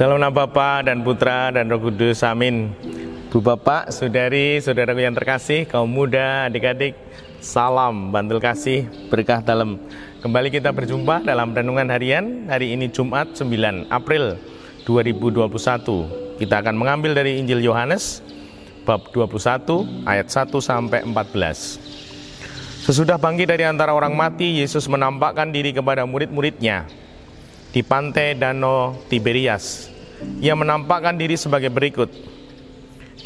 Dalam nama Bapa dan Putra dan Roh Kudus, amin. Bu Bapak, Saudari, Saudaraku yang terkasih, kaum muda, adik-adik, salam bantul kasih, berkah dalam. Kembali kita berjumpa dalam renungan harian. Hari ini Jumat 9 April 2021. Kita akan mengambil dari Injil Yohanes bab 21 ayat 1 sampai 14. Sesudah bangkit dari antara orang mati, Yesus menampakkan diri kepada murid-muridnya di pantai Danau Tiberias. Ia menampakkan diri sebagai berikut.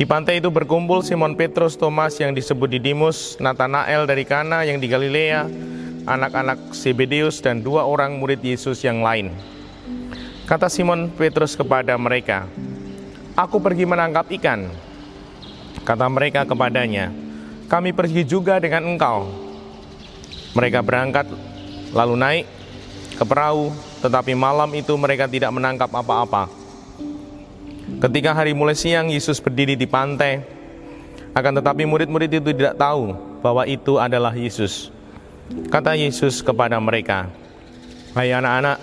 Di pantai itu berkumpul Simon Petrus, Thomas yang disebut Didimus, Natanael dari Kana yang di Galilea, anak-anak Zebedeus, dan 2 orang murid Yesus yang lain. Kata Simon Petrus kepada mereka, "Aku pergi menangkap ikan." Kata mereka kepadanya, "Kami pergi juga dengan engkau." Mereka berangkat lalu naik ke perahu, tetapi malam itu mereka tidak menangkap apa-apa. Ketika hari mulai siang, Yesus berdiri di pantai. Akan tetapi murid-murid itu tidak tahu bahwa itu adalah Yesus. Kata Yesus kepada mereka, "Hai anak-anak,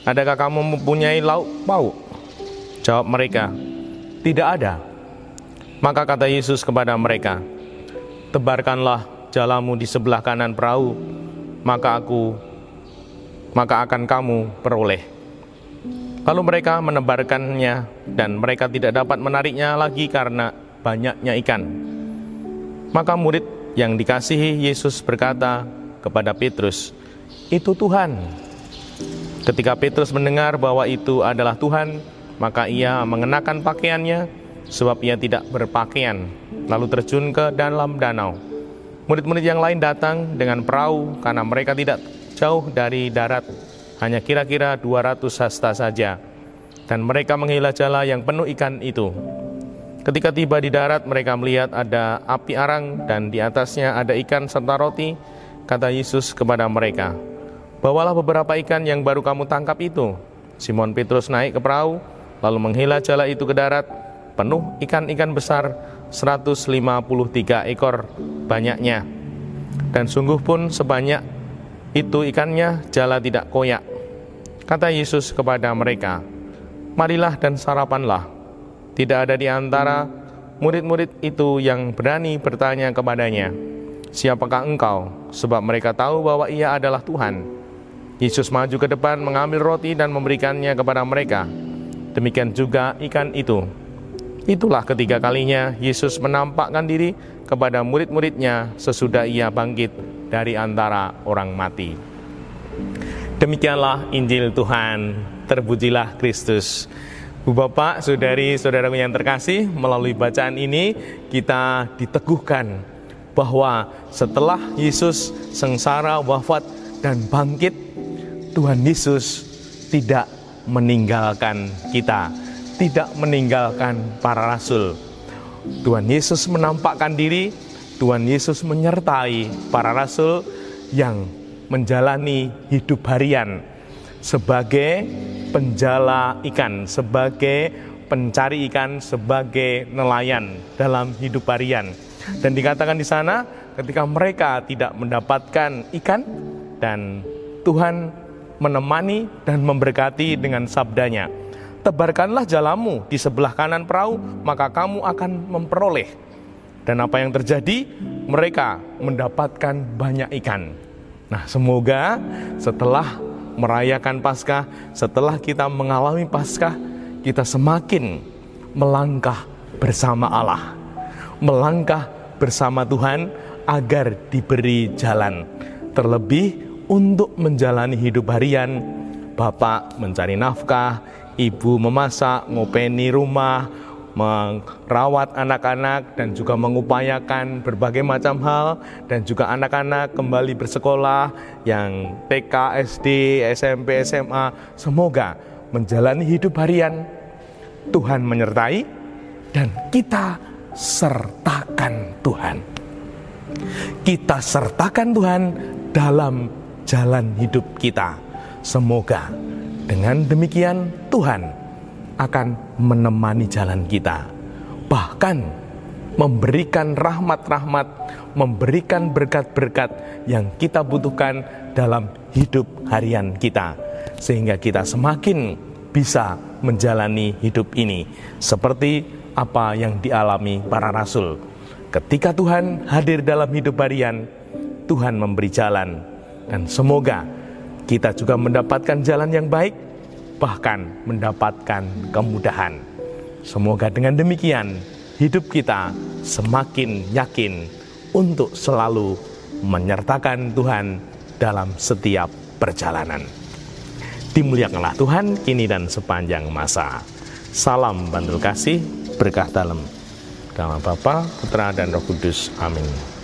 adakah kamu mempunyai lauk pauk?" Jawab mereka, "Tidak ada." Maka kata Yesus kepada mereka, "Tebarkanlah jalamu di sebelah kanan perahu, maka akan kamu peroleh." Lalu mereka menebarkannya, dan mereka tidak dapat menariknya lagi karena banyaknya ikan. Maka murid yang dikasihi Yesus berkata kepada Petrus, "Itu Tuhan." Ketika Petrus mendengar bahwa itu adalah Tuhan, maka ia mengenakan pakaiannya, sebab ia tidak berpakaian, lalu terjun ke dalam danau. Murid-murid yang lain datang dengan perahu karena mereka tidak jauh dari darat, hanya kira-kira 200 hasta saja, dan mereka menghela jala yang penuh ikan itu. Ketika tiba di darat, mereka melihat ada api arang dan di atasnya ada ikan serta roti. Kata Yesus kepada mereka, "Bawalah beberapa ikan yang baru kamu tangkap itu." Simon Petrus naik ke perahu, lalu menghela jala itu ke darat, penuh ikan-ikan besar, 153 ekor banyaknya. Dan sungguh pun sebanyak itu ikannya, jala tidak koyak. Kata Yesus kepada mereka, "Marilah dan sarapanlah." Tidak ada di antara murid-murid itu yang berani bertanya kepadanya, "Siapakah engkau?" Sebab mereka tahu bahwa ia adalah Tuhan. Yesus maju ke depan, mengambil roti dan memberikannya kepada mereka. Demikian juga ikan itu. Itulah ketiga kalinya Yesus menampakkan diri kepada murid-muridnya sesudah ia bangkit dari antara orang mati. Demikianlah Injil Tuhan, terpujilah Kristus. Bu Bapak, Saudari, Saudaraku yang terkasih, melalui bacaan ini kita diteguhkan bahwa setelah Yesus sengsara, wafat, dan bangkit, Tuhan Yesus tidak meninggalkan kita, tidak meninggalkan para rasul. Tuhan Yesus menampakkan diri, Tuhan Yesus menyertai para rasul yang menjalani hidup harian sebagai penjala ikan, sebagai pencari ikan, sebagai nelayan dalam hidup harian. Dan dikatakan di sana, ketika mereka tidak mendapatkan ikan, dan Tuhan menemani dan memberkati dengan sabdanya, "Tebarkanlah jalamu di sebelah kanan perahu, maka kamu akan memperoleh." Dan apa yang terjadi? Mereka mendapatkan banyak ikan. Nah, semoga setelah merayakan Paskah, setelah kita mengalami Paskah, kita semakin melangkah bersama Allah, melangkah bersama Tuhan agar diberi jalan. Terlebih untuk menjalani hidup harian, bapak mencari nafkah, ibu memasak, ngopeni rumah, merawat anak-anak, dan juga mengupayakan berbagai macam hal, dan juga anak-anak kembali bersekolah yang TK, SD, SMP, SMA. Semoga menjalani hidup harian Tuhan menyertai dan kita sertakan Tuhan. Kita sertakan Tuhan dalam jalan hidup kita. Semoga dengan demikian Tuhan akan menemani jalan kita, bahkan memberikan rahmat-rahmat, memberikan berkat-berkat yang kita butuhkan dalam hidup harian kita, sehingga kita semakin bisa menjalani hidup ini seperti apa yang dialami para rasul. Ketika Tuhan hadir dalam hidup harian, Tuhan memberi jalan, dan semoga kita juga mendapatkan jalan yang baik, bahkan mendapatkan kemudahan. Semoga dengan demikian hidup kita semakin yakin untuk selalu menyertakan Tuhan dalam setiap perjalanan. Dimuliakanlah Tuhan kini dan sepanjang masa. Salam bantul kasih, berkah dalam. Nama Bapa, Putra, dan Roh Kudus. Amin.